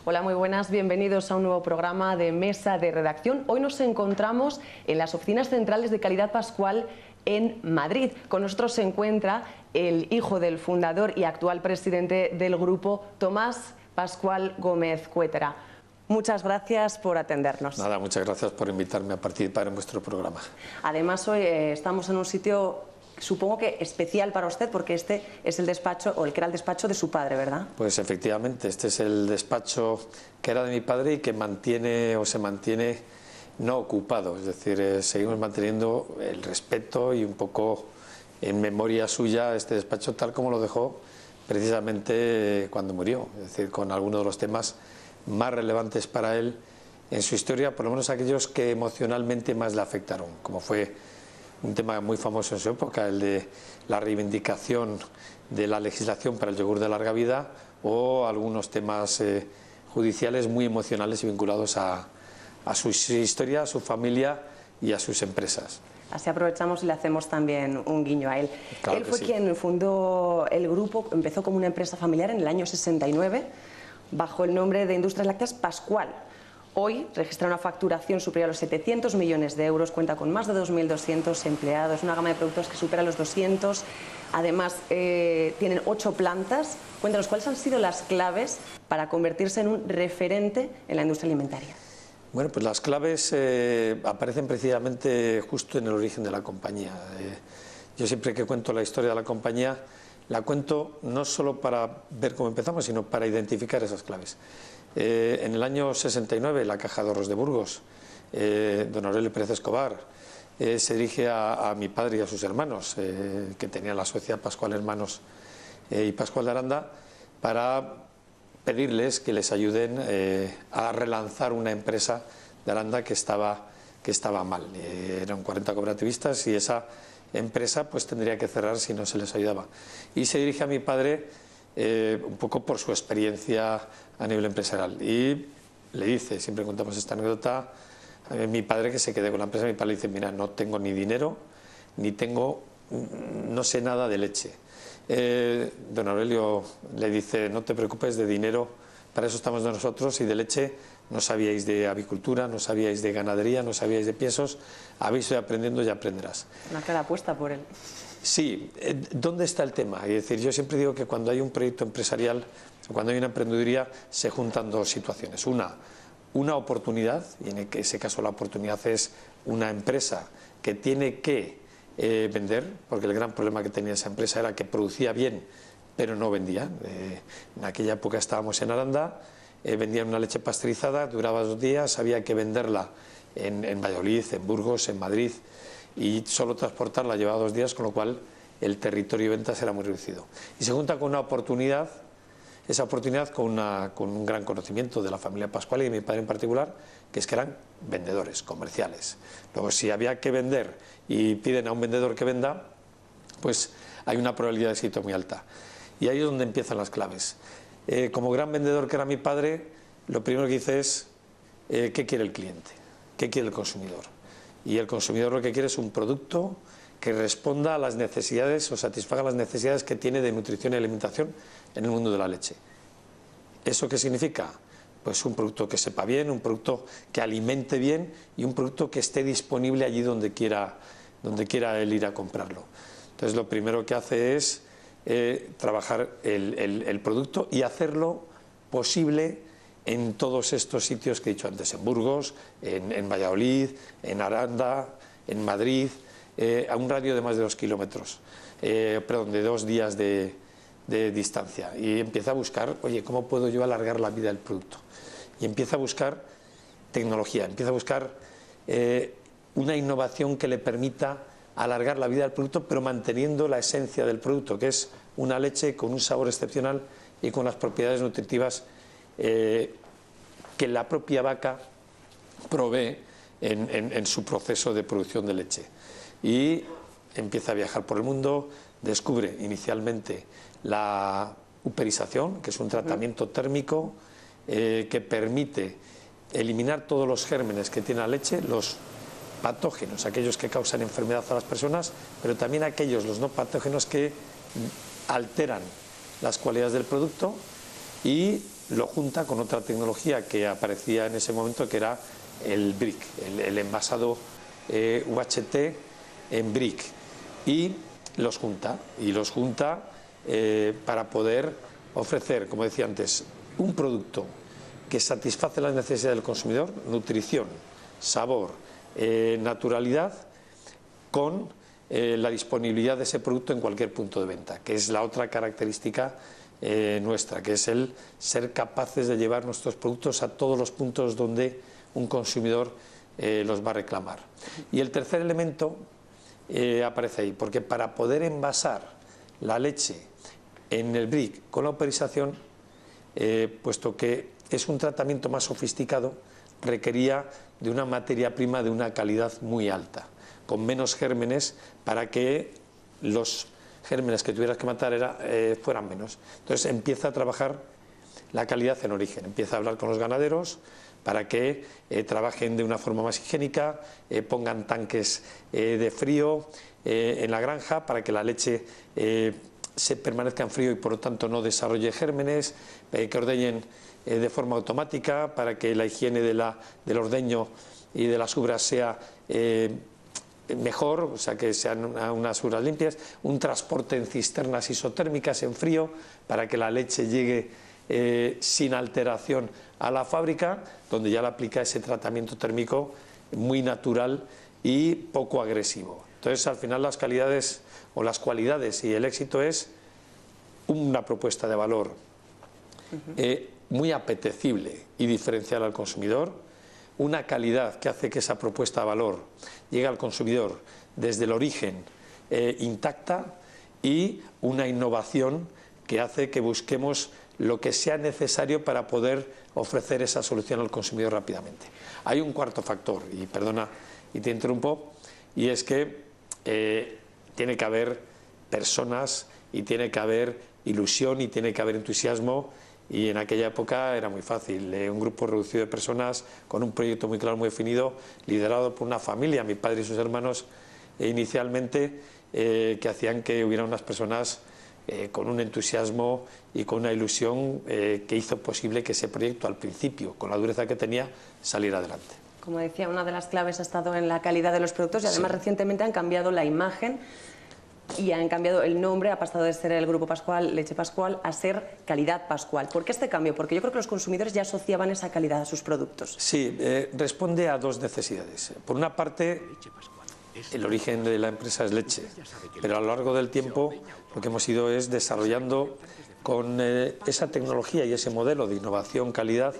Hola, muy buenas, bienvenidos a un nuevo programa de Mesa de Redacción. Hoy nos encontramos en las oficinas centrales de Calidad Pascual en Madrid. Con nosotros se encuentra el hijo del fundador y actual presidente del grupo, Tomás Pascual Gómez Cuétara. Muchas gracias por atendernos. Nada, muchas gracias por invitarme a participar en vuestro programa. Además, hoy estamos en un sitio, supongo que especial para usted, porque este es el despacho, o el que era el despacho de su padre, ¿verdad? Pues efectivamente, este es el despacho que era de mi padre y que mantiene o se mantiene no ocupado, es decir, seguimos manteniendo el respeto y un poco en memoria suya este despacho tal como lo dejó precisamente cuando murió, es decir, con algunos de los temas más relevantes para él en su historia, por lo menos aquellos que emocionalmente más le afectaron, como fue un tema muy famoso en su época, el de la reivindicación de la legislación para el yogur de larga vida, o algunos temas judiciales muy emocionales y vinculados a su historia, a su familia y a sus empresas. Así aprovechamos y le hacemos también un guiño a él. Claro él fue sí. Quien fundó el grupo, empezó como una empresa familiar en el año 69, bajo el nombre de Industrias Lácteas Pascual. Hoy registra una facturación superior a los 700 millones de euros, cuenta con más de 2.200 empleados, una gama de productos que supera los 200. Además, tienen 8 plantas. Cuéntanos, ¿cuáles han sido las claves para convertirse en un referente en la industria alimentaria? Bueno, pues las claves aparecen precisamente justo en el origen de la compañía. Yo siempre que cuento la historia de la compañía, la cuento no solo para ver cómo empezamos, sino para identificar esas claves. En el año 69, la Caja de Ahorros de Burgos, don Aurelio Pérez Escobar, se dirige a mi padre y a sus hermanos, que tenían la sociedad Pascual Hermanos y Pascual de Aranda, para pedirles que les ayuden a relanzar una empresa de Aranda que estaba mal. Eran 40 cooperativistas y esa empresa pues tendría que cerrar si no se les ayudaba. Y se dirige a mi padre un poco por su experiencia a nivel empresarial y le dice, siempre contamos esta anécdota, a mi padre que se quede con la empresa, mi padre le dice, mira, no tengo ni dinero, no sé nada de leche. Don Aurelio le dice, no te preocupes de dinero, para eso estamos nosotros, y de leche no sabíais de avicultura, no sabíais de ganadería, no sabíais de piensos, habéis ido aprendiendo y aprenderás. Una clara apuesta por él. Sí, ¿dónde está el tema? Es decir, yo siempre digo que cuando hay un proyecto empresarial, cuando hay una emprendeduría, se juntan dos situaciones. Una oportunidad, y en ese caso la oportunidad es una empresa que tiene que vender, porque el gran problema que tenía esa empresa era que producía bien, pero no vendía. En aquella época estábamos en Aranda, vendían una leche pasteurizada, duraba 2 días, había que venderla en Valladolid, en Burgos, en Madrid, y solo transportarla llevaba 2 días, con lo cual el territorio de ventas era muy reducido. Y se junta con una oportunidad, esa oportunidad con un gran conocimiento de la familia Pascual y de mi padre en particular, que es que eran vendedores comerciales. Luego, si había que vender y piden a un vendedor que venda, pues hay una probabilidad de éxito muy alta. Y ahí es donde empiezan las claves. Como gran vendedor que era mi padre, lo primero que hice es ¿qué quiere el cliente? ¿Qué quiere el consumidor? Y el consumidor lo que quiere es un producto que responda a las necesidades o satisfaga las necesidades que tiene de nutrición y alimentación en el mundo de la leche. ¿Eso qué significa? Pues un producto que sepa bien, un producto que alimente bien y un producto que esté disponible allí donde quiera él ir a comprarlo. Entonces lo primero que hace es trabajar el producto y hacerlo posible en todos estos sitios que he dicho antes, en Burgos, en Valladolid, en Aranda, en Madrid, a un radio de más de 2 kilómetros, de 2 días de distancia. Y empieza a buscar, oye, ¿cómo puedo yo alargar la vida del producto? Y empieza a buscar tecnología, empieza a buscar una innovación que le permita alargar la vida del producto, pero manteniendo la esencia del producto, que es una leche con un sabor excepcional y con las propiedades nutritivas que la propia vaca provee en su proceso de producción de leche. Y empieza a viajar por el mundo, descubre inicialmente la uperización, que es un tratamiento térmico que permite eliminar todos los gérmenes que tiene la leche, los patógenos, aquellos que causan enfermedad a las personas, pero también aquellos, los no patógenos, que alteran las cualidades del producto, y lo junta con otra tecnología que aparecía en ese momento, que era el brick, el envasado UHT en brick, y los junta para poder ofrecer, como decía antes, un producto que satisface las necesidades del consumidor: nutrición, sabor, naturalidad, con la disponibilidad de ese producto en cualquier punto de venta, que es la otra característica nuestra, que es el ser capaces de llevar nuestros productos a todos los puntos donde un consumidor los va a reclamar. Y el tercer elemento aparece ahí, porque para poder envasar la leche en el brick con la vaporización, puesto que es un tratamiento más sofisticado, requería de una materia prima de una calidad muy alta, con menos gérmenes, para que los gérmenes que tuvieras que matar fueran menos. Entonces empieza a trabajar la calidad en origen, empieza a hablar con los ganaderos para que trabajen de una forma más higiénica, pongan tanques de frío en la granja para que la leche se permanezca en frío y por lo tanto no desarrolle gérmenes, que ordeñen de forma automática para que la higiene del ordeño y de las ubras sea mejor, o sea, que sean unas ubras limpias, un transporte en cisternas isotérmicas en frío para que la leche llegue sin alteración a la fábrica, donde ya le aplica ese tratamiento térmico muy natural y poco agresivo. Entonces, al final, las calidades o las cualidades y el éxito es una propuesta de valor muy apetecible y diferencial al consumidor, una calidad que hace que esa propuesta de valor llegue al consumidor desde el origen intacta, y una innovación que hace que busquemos lo que sea necesario para poder ofrecer esa solución al consumidor rápidamente. Hay un cuarto factor, y perdona y te interrumpo, y es que tiene que haber personas y tiene que haber ilusión y tiene que haber entusiasmo. Y en aquella época era muy fácil, un grupo reducido de personas con un proyecto muy claro, muy definido, liderado por una familia, mi padre y sus hermanos inicialmente, que hacían que hubiera unas personas con un entusiasmo y con una ilusión que hizo posible que ese proyecto, al principio, con la dureza que tenía, saliera adelante. Como decía, una de las claves ha estado en la calidad de los productos, y además recientemente han cambiado la imagen y han cambiado el nombre, ha pasado de ser el Grupo Pascual, Leche Pascual, a ser Calidad Pascual. ¿Por qué este cambio? Porque yo creo que los consumidores ya asociaban esa calidad a sus productos. Sí, responde a dos necesidades. Por una parte, el origen de la empresa es leche, pero a lo largo del tiempo lo que hemos ido es desarrollando con esa tecnología y ese modelo de innovación, calidad,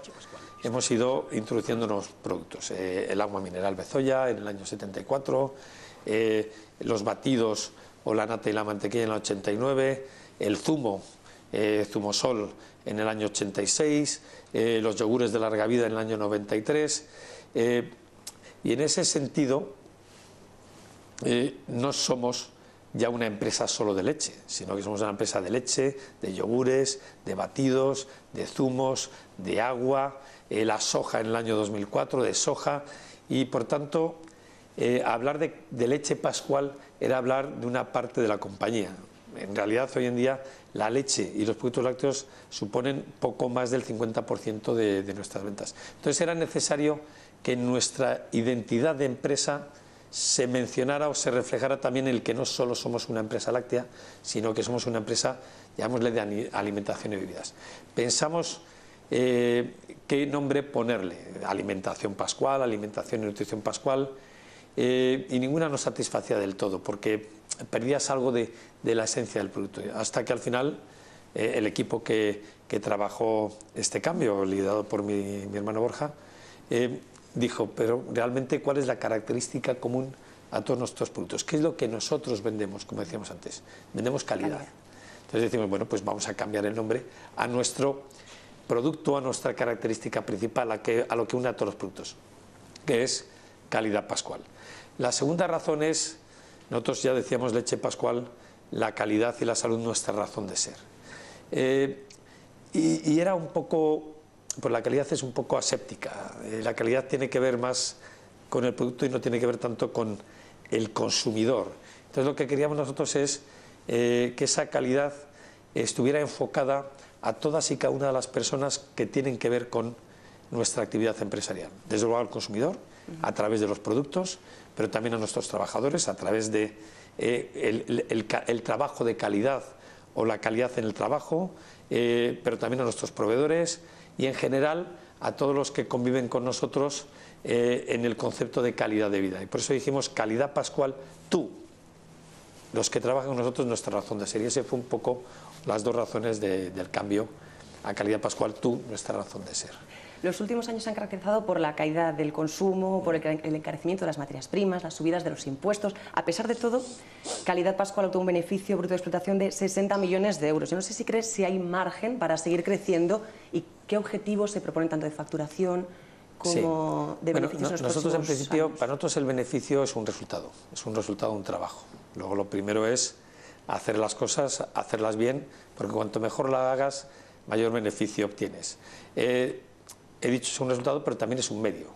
hemos ido introduciendo nuevos productos. El agua mineral Bezoya en el año 74, los batidos o la nata y la mantequilla en el 89, el zumo, Zumosol en el año 86, los yogures de larga vida en el año 93, y en ese sentido no somos ya una empresa solo de leche, sino que somos una empresa de leche, de yogures, de batidos, de zumos, de agua, la soja en el año 2004, de soja, y por tanto hablar de Leche Pascual era hablar de una parte de la compañía. En realidad, hoy en día, la leche y los productos lácteos suponen poco más del 50% de nuestras ventas. Entonces era necesario que en nuestra identidad de empresa se mencionara o se reflejara también el que no solo somos una empresa láctea, sino que somos una empresa, llamémosle, de alimentación y bebidas. Pensamos qué nombre ponerle: Alimentación Pascual, Alimentación y Nutrición Pascual, y ninguna nos satisfacía del todo, porque perdías algo de la esencia del producto, hasta que al final el equipo que trabajó este cambio, liderado por mi hermano Borja, dijo: pero realmente, ¿cuál es la característica común a todos nuestros productos? ¿Qué es lo que nosotros vendemos? Como decíamos antes, vendemos calidad. Entonces decimos, bueno, pues vamos a cambiar el nombre a nuestro producto, a nuestra característica principal, a lo que une a todos los productos, que es Calidad Pascual. La segunda razón es, nosotros ya decíamos Leche Pascual, la calidad y la salud, nuestra razón de ser. Y era un poco, pues la calidad es un poco aséptica. La calidad tiene que ver más con el producto y no tiene que ver tanto con el consumidor. Entonces lo que queríamos nosotros es que esa calidad estuviera enfocada a todas y cada una de las personas que tienen que ver con nuestra actividad empresarial. Desde luego al consumidor, a través de los productos, pero también a nuestros trabajadores, a través de el trabajo de calidad o la calidad en el trabajo, pero también a nuestros proveedores y en general a todos los que conviven con nosotros en el concepto de calidad de vida. Y por eso dijimos calidad pascual, tú, los que trabajan con nosotros, nuestra razón de ser. Y ese fue un poco las dos razones del cambio a calidad pascual, tú, nuestra razón de ser. Los últimos años se han caracterizado por la caída del consumo, por el encarecimiento de las materias primas, las subidas de los impuestos. A pesar de todo, Calidad Pascual obtuvo un beneficio bruto de explotación de 60 millones de euros. Yo no sé si crees si hay margen para seguir creciendo y qué objetivos se proponen tanto de facturación como de beneficios en los nosotros en principio, años. para nosotros el beneficio es un resultado de un trabajo. Luego lo primero es hacer las cosas, hacerlas bien, porque cuanto mejor las hagas, mayor beneficio obtienes. He dicho es un resultado, pero también es un medio.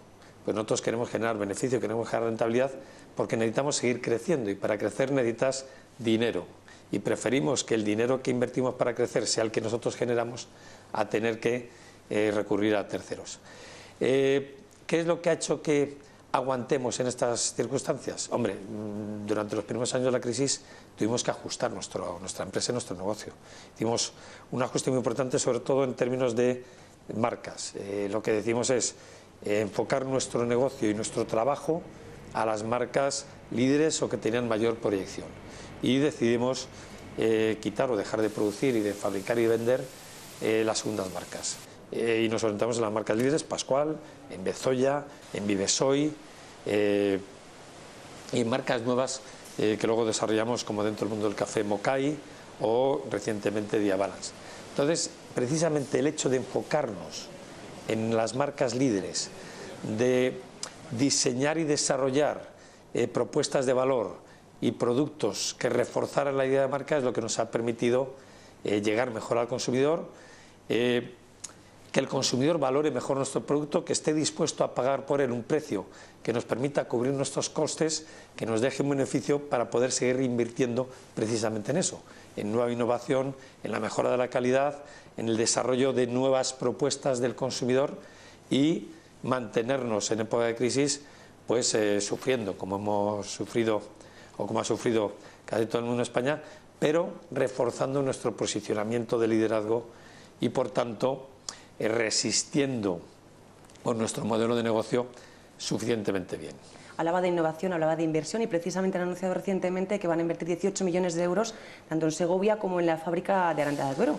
Pues nosotros queremos generar beneficio, queremos generar rentabilidad, porque necesitamos seguir creciendo y para crecer necesitas dinero. Y preferimos que el dinero que invertimos para crecer sea el que nosotros generamos a tener que recurrir a terceros. ¿Qué es lo que ha hecho que aguantemos en estas circunstancias? Hombre, durante los primeros años de la crisis tuvimos que ajustar nuestra empresa y nuestro negocio. Hicimos un ajuste muy importante, sobre todo en términos de marcas. Lo que decimos es enfocar nuestro negocio y nuestro trabajo a las marcas líderes o que tenían mayor proyección. Y decidimos quitar o dejar de producir y de fabricar y vender las segundas marcas. Y nos orientamos en las marcas líderes, Pascual, en Bezoya, en Vivesoy, y en marcas nuevas que luego desarrollamos, como dentro del mundo del café, Mokai o recientemente Diabalance. Entonces, precisamente el hecho de enfocarnos en las marcas líderes, de diseñar y desarrollar propuestas de valor y productos que reforzaran la idea de marca es lo que nos ha permitido llegar mejor al consumidor, que el consumidor valore mejor nuestro producto, que esté dispuesto a pagar por él un precio que nos permita cubrir nuestros costes, que nos deje un beneficio para poder seguir invirtiendo precisamente en eso, en nueva innovación, en la mejora de la calidad, en el desarrollo de nuevas propuestas del consumidor y mantenernos en época de crisis pues sufriendo como hemos sufrido o como ha sufrido casi todo el mundo en España, pero reforzando nuestro posicionamiento de liderazgo y por tanto resistiendo con nuestro modelo de negocio suficientemente bien. Hablaba de innovación, hablaba de inversión y precisamente han anunciado recientemente que van a invertir 18 millones de euros tanto en Segovia como en la fábrica de Aranda de Duero.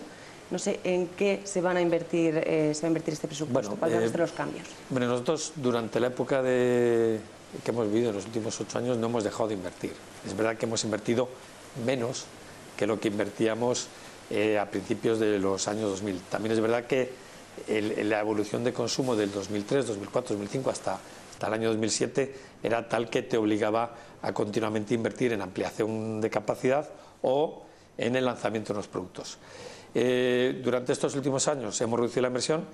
No sé en qué se va a invertir este presupuesto, ¿cuáles van a ser los cambios? Bueno, nosotros durante la época que hemos vivido en los últimos 8 años no hemos dejado de invertir. Es verdad que hemos invertido menos que lo que invertíamos a principios de los años 2000. También es verdad que la evolución de consumo del 2003, 2004, 2005 hasta el año 2007 era tal que te obligaba a continuamente invertir en ampliación de capacidad o en el lanzamiento de los productos. Durante estos últimos años hemos reducido la inversión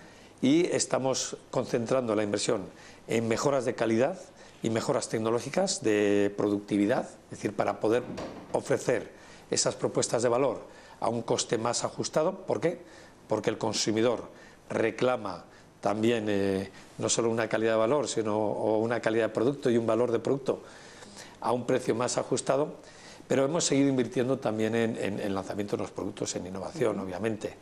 y estamos concentrando la inversión en mejoras de calidad y mejoras tecnológicas de productividad, es decir, para poder ofrecer esas propuestas de valor a un coste más ajustado. ¿Por qué? Porque el consumidor reclama también no solo una calidad de valor, sino una calidad de producto y un valor de producto a un precio más ajustado, pero hemos seguido invirtiendo también en lanzamiento de los productos, en innovación, obviamente,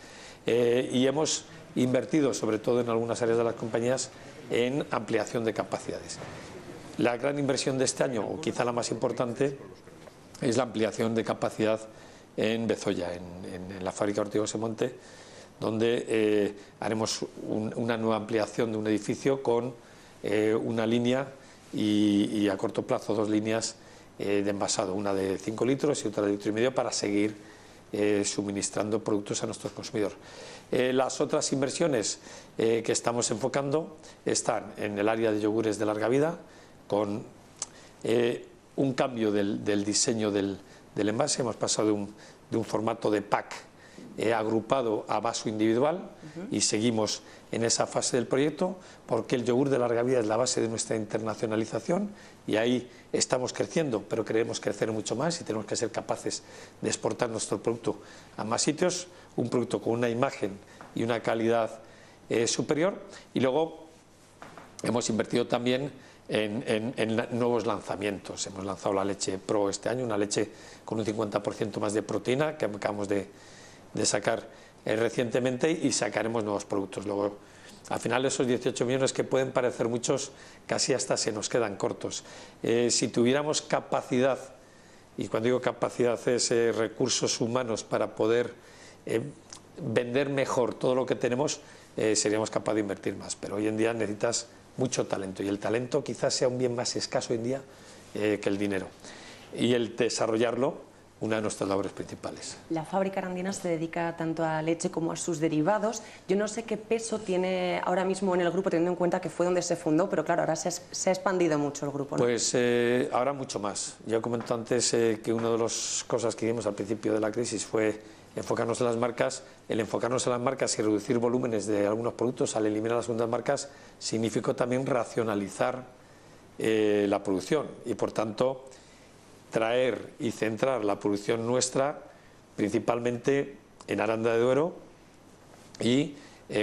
y hemos invertido, sobre todo en algunas áreas de las compañías, en ampliación de capacidades. La gran inversión de este año, o quizá la más importante, es la ampliación de capacidad en Bezoya, en la fábrica Ortigosa Monte, donde haremos una nueva ampliación de un edificio con una línea y a corto plazo 2 líneas de envasado, una de 5 litros y otra de 1,5 litros para seguir suministrando productos a nuestros consumidores. Las otras inversiones que estamos enfocando están en el área de yogures de larga vida, con un cambio del diseño del envase. Hemos pasado de un formato de pack agrupado a vaso individual y seguimos en esa fase del proyecto porque el yogur de larga vida es la base de nuestra internacionalización y ahí estamos creciendo, pero queremos crecer mucho más y tenemos que ser capaces de exportar nuestro producto a más sitios, un producto con una imagen y una calidad superior. Y luego hemos invertido también en nuevos lanzamientos. Hemos lanzado la leche Pro este año, una leche con un 50% más de proteína que acabamos de sacar recientemente, y sacaremos nuevos productos. Luego, al final, esos 18 millones que pueden parecer muchos, casi hasta se nos quedan cortos. Si tuviéramos capacidad, y cuando digo capacidad es recursos humanos para poder vender mejor todo lo que tenemos, seríamos capaces de invertir más. Pero hoy en día necesitas mucho talento, y el talento quizás sea un bien más escaso hoy en día que el dinero. Y el desarrollarlo, una de nuestras labores principales. La fábrica arandina se dedica tanto a leche como a sus derivados. Yo no sé qué peso tiene ahora mismo en el grupo, teniendo en cuenta que fue donde se fundó, pero claro, ahora se ha expandido mucho el grupo, ¿no? Pues ahora mucho más. Yo comenté antes que una de las cosas que vimos al principio de la crisis fue enfocarnos en las marcas. El enfocarnos en las marcas y reducir volúmenes de algunos productos al eliminar las segundas marcas significó también racionalizar la producción y, por tanto, traer y centrar la producción nuestra principalmente en Aranda de Duero y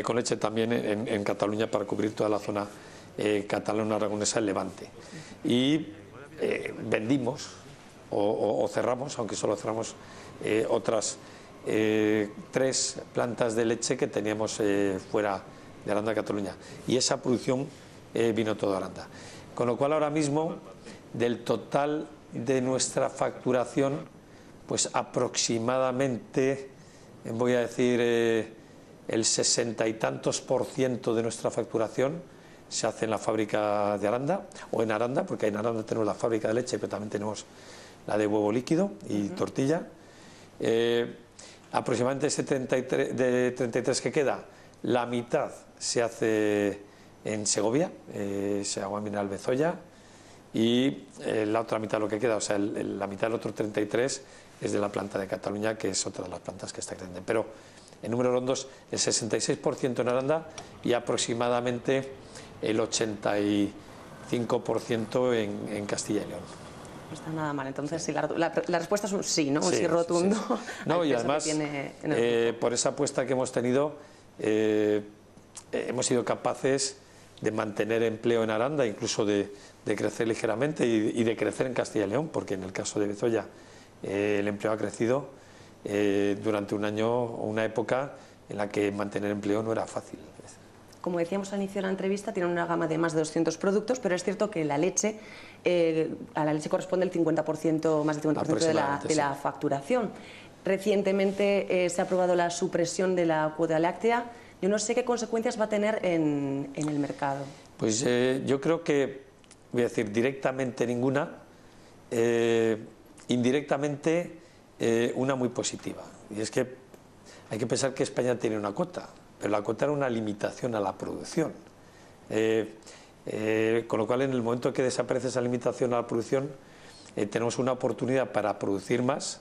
con leche también en Cataluña, para cubrir toda la zona catalana, aragonesa, el Levante. Y vendimos o cerramos, aunque solo cerramos otras 3 plantas de leche que teníamos fuera de Aranda, Cataluña, y esa producción vino toda a Aranda. Con lo cual, ahora mismo, del total de nuestra facturación, pues aproximadamente, voy a decir, el 60 y tantos % de nuestra facturación se hace en la fábrica de Aranda, o en Aranda, porque en Aranda tenemos la fábrica de leche, pero también tenemos la de huevo líquido y tortilla. Aproximadamente ese 33 que queda, la mitad se hace en Segovia, Agua Mineral Bezoya, y la otra mitad, lo que queda, o sea, la mitad del otro 33 es de la planta de Cataluña, que es otra de las plantas que está creciendo. Pero en números rondos, el 66% en Aranda y aproximadamente el 85% en Castilla y León. No está nada mal. Entonces, sí, la respuesta es un sí, ¿no? Un sí rotundo. Sí, sí. No, y además, por esa apuesta que hemos tenido, hemos sido capaces de mantener empleo en Aranda, incluso de crecer ligeramente y de crecer en Castilla y León, porque en el caso de Bezoya el empleo ha crecido durante un año o una época en la que mantener empleo no era fácil. Como decíamos al inicio de la entrevista, tienen una gama de más de 200 productos, pero es cierto que la leche, a la leche corresponde el 50%, más del 50% de la facturación. Recientemente se ha aprobado la supresión de la cuota láctea. Yo no sé qué consecuencias va a tener en el mercado. Pues yo creo que, voy a decir, directamente ninguna, indirectamente una muy positiva. Y es que hay que pensar que España tiene una cuota, pero la cuota era una limitación a la producción. Con lo cual, en el momento que desaparece esa limitación a la producción, tenemos una oportunidad para producir más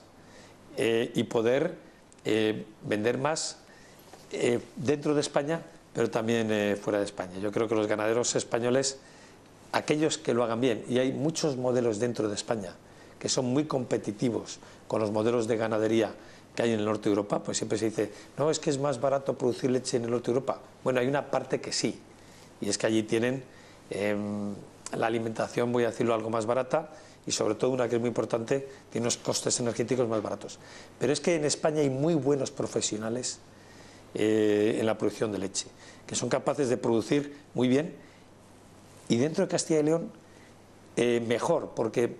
y poder vender más dentro de España, pero también fuera de España. Yo creo que los ganaderos españoles, aquellos que lo hagan bien, y hay muchos modelos dentro de España que son muy competitivos con los modelos de ganadería que hay en el norte de Europa, pues siempre se dice, no, es que es más barato producir leche en el norte de Europa. Bueno, hay una parte que sí, y es que allí tienen la alimentación, voy a decirlo, algo más barata, y sobre todo una que es muy importante, tiene unos costes energéticos más baratos. Pero es que en España hay muy buenos profesionales en la producción de leche, que son capaces de producir muy bien, y dentro de Castilla y León mejor, porque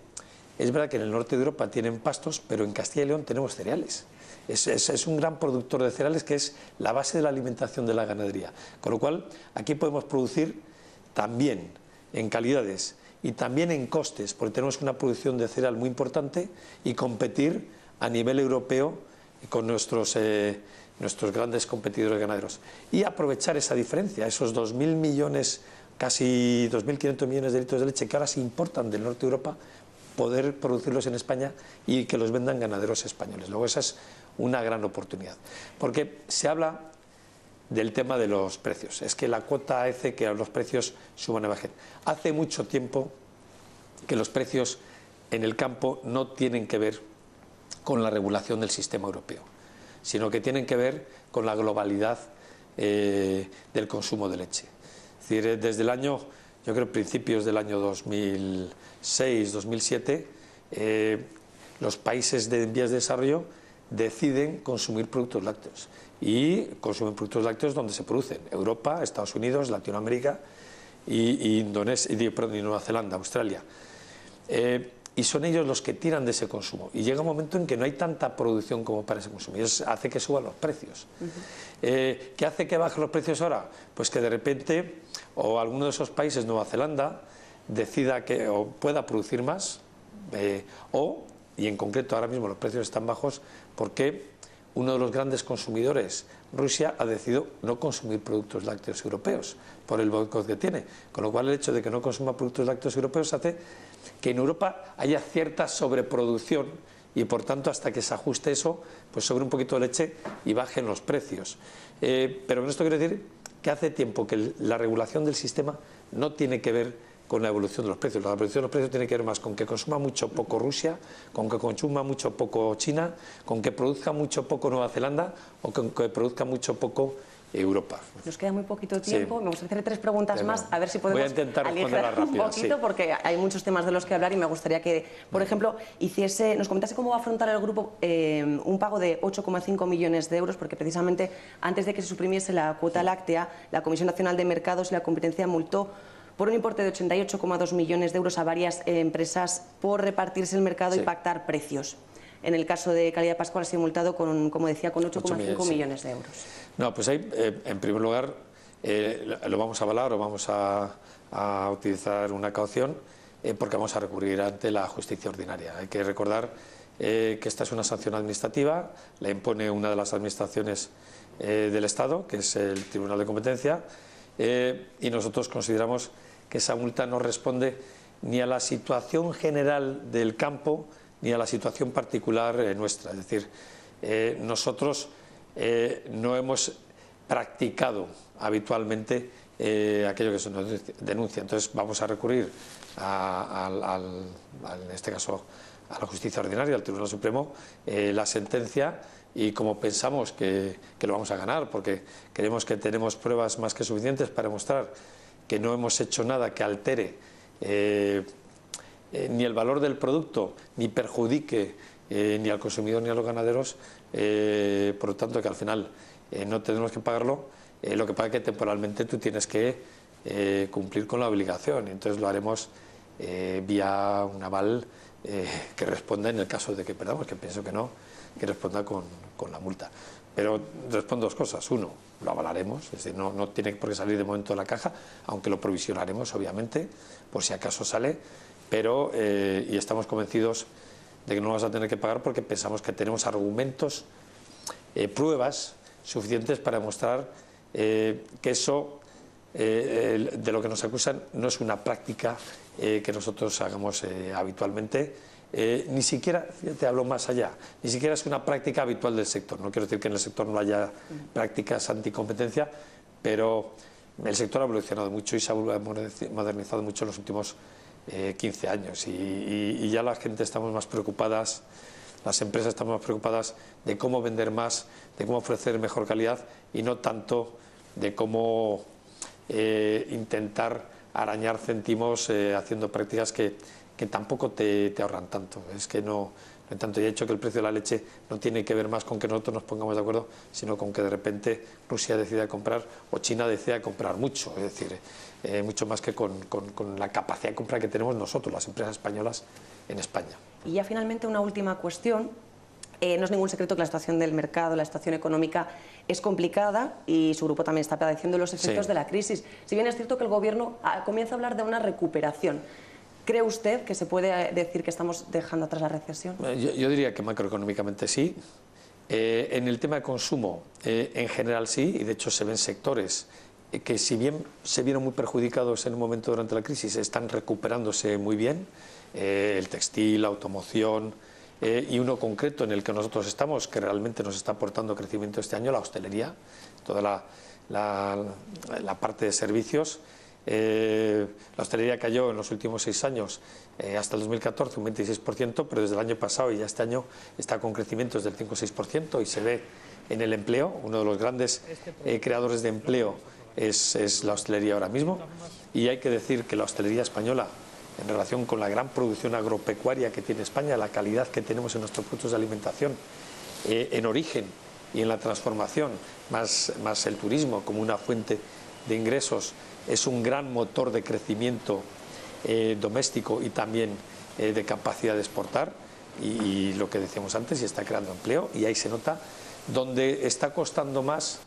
es verdad que en el norte de Europa tienen pastos, pero en Castilla y León tenemos cereales. Es un gran productor de cereales, que es la base de la alimentación de la ganadería. Con lo cual, aquí podemos producir también en calidades y también en costes, porque tenemos una producción de cereal muy importante, y competir a nivel europeo con nuestros grandes competidores ganaderos. Y aprovechar esa diferencia, esos 2.000 millones, casi 2.500 millones de litros de leche que ahora se importan del norte de Europa, poder producirlos en España y que los vendan ganaderos españoles. Luego, esa es una gran oportunidad. Porque se habla del tema de los precios. Es que la cuota hace que los precios suban y bajen. Hace mucho tiempo que los precios en el campo no tienen que ver con la regulación del sistema europeo, sino que tienen que ver con la globalidad del consumo de leche. Es decir, desde el año, yo creo principios del año 2006, 2007, los países en vías de desarrollo deciden consumir productos lácteos y consumen productos lácteos donde se producen: Europa, Estados Unidos, Latinoamérica y Nueva Zelanda, Australia. Y son ellos los que tiran de ese consumo. Y llega un momento en que no hay tanta producción como para ese consumo. Y eso hace que suban los precios. ¿Qué hace que bajen los precios ahora? Pues que de repente, o alguno de esos países, Nueva Zelanda, decida que o pueda producir más, y en concreto ahora mismo los precios están bajos porque uno de los grandes consumidores, Rusia, ha decidido no consumir productos lácteos europeos por el boicot que tiene. Con lo cual el hecho de que no consuma productos lácteos europeos hace que en Europa haya cierta sobreproducción y por tanto hasta que se ajuste eso, pues sobre un poquito de leche y bajen los precios. Pero con esto quiero decir que hace tiempo que la regulación del sistema no tiene que ver con la evolución de los precios. La evolución de los precios tiene que ver más con que consuma mucho poco Rusia, con que consuma mucho poco China, con que produzca mucho poco Nueva Zelanda o con que produzca mucho poco Europa. Nos queda muy poquito tiempo. Sí. Me gustaría hacer 3 preguntas más, a ver si podemos aligerar un poquito, porque hay muchos temas de los que hablar y me gustaría que, por ejemplo, nos comentase cómo va a afrontar el grupo un pago de 8,5 millones de euros, porque precisamente antes de que se suprimiese la cuota láctea, la Comisión Nacional de Mercados y la Competencia multó por un importe de 88,2 millones de euros a varias empresas por repartirse el mercado y pactar precios. En el caso de Calidad Pascual ha sido multado con, como decía, con 8,5 millones de euros. No, pues ahí, en primer lugar, lo vamos a avalar o vamos a utilizar una caución porque vamos a recurrir ante la justicia ordinaria. Hay que recordar que esta es una sanción administrativa, la impone una de las administraciones del Estado, que es el Tribunal de Competencia, y nosotros consideramos que esa multa no responde ni a la situación general del campo ni a la situación particular nuestra. Es decir, nosotros no hemos practicado habitualmente aquello que se nos denuncia. Entonces vamos a recurrir en este caso a la justicia ordinaria, al Tribunal Supremo, la sentencia, y como pensamos que lo vamos a ganar, porque creemos que tenemos pruebas más que suficientes para demostrar que no hemos hecho nada que altere ni el valor del producto, ni perjudique ni al consumidor ni a los ganaderos, por lo tanto que al final no tenemos que pagarlo. Lo que pasa es que temporalmente tú tienes que cumplir con la obligación, entonces lo haremos vía un aval que responda en el caso de que perdamos, que pienso que no, que responda con la multa. Pero respondo 2 cosas. Uno, lo avalaremos, es decir, no tiene por qué salir de momento de la caja, aunque lo provisionaremos, obviamente, por si acaso sale, pero y estamos convencidos de que no vamos a tener que pagar porque pensamos que tenemos argumentos, pruebas suficientes para demostrar que eso de lo que nos acusan no es una práctica que nosotros hagamos habitualmente. Ni siquiera, te hablo más allá, ni siquiera es una práctica habitual del sector. No quiero decir que en el sector no haya prácticas anticompetencia, pero el sector ha evolucionado mucho y se ha modernizado mucho en los últimos 15 años y ya la gente estamos más preocupadas, las empresas estamos más preocupadas de cómo vender más, de cómo ofrecer mejor calidad y no tanto de cómo intentar arañar céntimos haciendo prácticas que tampoco te ahorran tanto. Es que no tanto. Y he hecho que el precio de la leche no tiene que ver más con que nosotros nos pongamos de acuerdo, sino con que de repente Rusia decida comprar o China decida comprar mucho. Es decir, mucho más que con la capacidad de compra que tenemos nosotros, las empresas españolas, en España. Y ya finalmente una última cuestión. No es ningún secreto que la situación del mercado, la situación económica es complicada y su grupo también está padeciendo los efectos de la crisis. Si bien es cierto que el Gobierno comienza a hablar de una recuperación, ¿cree usted que se puede decir que estamos dejando atrás la recesión? Yo diría que macroeconómicamente sí. En el tema de consumo, en general sí, y de hecho se ven sectores que si bien se vieron muy perjudicados en un momento durante la crisis, están recuperándose muy bien. El textil, la automoción, y uno concreto en el que nosotros estamos, que realmente nos está aportando crecimiento este año, la hostelería, toda la parte de servicios. La hostelería cayó en los últimos 6 años hasta el 2014 un 26%, pero desde el año pasado y ya este año está con crecimientos del 5 o 6%, y se ve en el empleo. Uno de los grandes creadores de empleo es la hostelería ahora mismo, y hay que decir que la hostelería española, en relación con la gran producción agropecuaria que tiene España, la calidad que tenemos en nuestros productos de alimentación, en origen y en la transformación, más el turismo como una fuente de ingresos, es un gran motor de crecimiento doméstico y también de capacidad de exportar, y lo que decíamos antes, y está creando empleo, y ahí se nota. Donde está costando más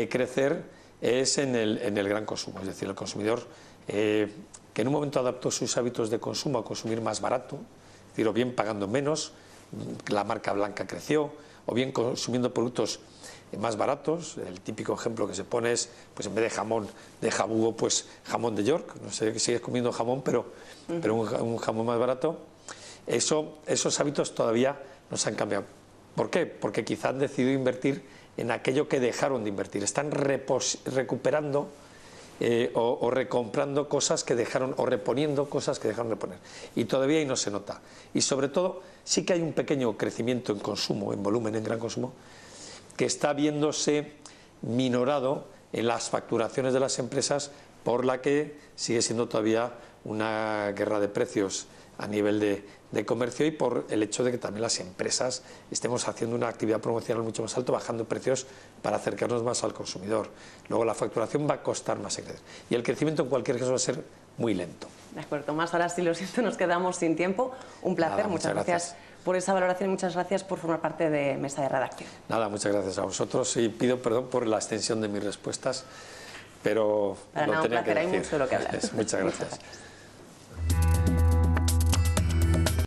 crecer es en el gran consumo, es decir, el consumidor que en un momento adaptó sus hábitos de consumo a consumir más barato, es decir, o bien pagando menos, la marca blanca creció, o bien consumiendo productos más baratos. El típico ejemplo que se pone es, pues en vez de jamón de jabugo, pues jamón de York. No sé, que sigues comiendo jamón, pero un jamón más barato. Esos hábitos todavía no se han cambiado. ¿Por qué? Porque quizá han decidido invertir en aquello que dejaron de invertir. Están recuperando o recomprando cosas que dejaron, o reponiendo cosas que dejaron de poner. Y todavía ahí no se nota. Y sobre todo, sí que hay un pequeño crecimiento en consumo, en volumen, en gran consumo, que está viéndose minorado en las facturaciones de las empresas, por la que sigue siendo todavía una guerra de precios a nivel de comercio, y por el hecho de que también las empresas estemos haciendo una actividad promocional mucho más alta, bajando precios para acercarnos más al consumidor. Luego la facturación va a costar más en crecer, y el crecimiento en cualquier caso va a ser muy lento. De acuerdo, Tomás, ahora sí, lo siento, nos quedamos sin tiempo. Un placer, Nada, muchas gracias por esa valoración y muchas gracias por formar parte de Mesa de Redacción. Nada, muchas gracias a vosotros, y pido perdón por la extensión de mis respuestas, pero Para lo nada, un tenía que placer, decir. hay mucho de lo que hablar. Muchas gracias.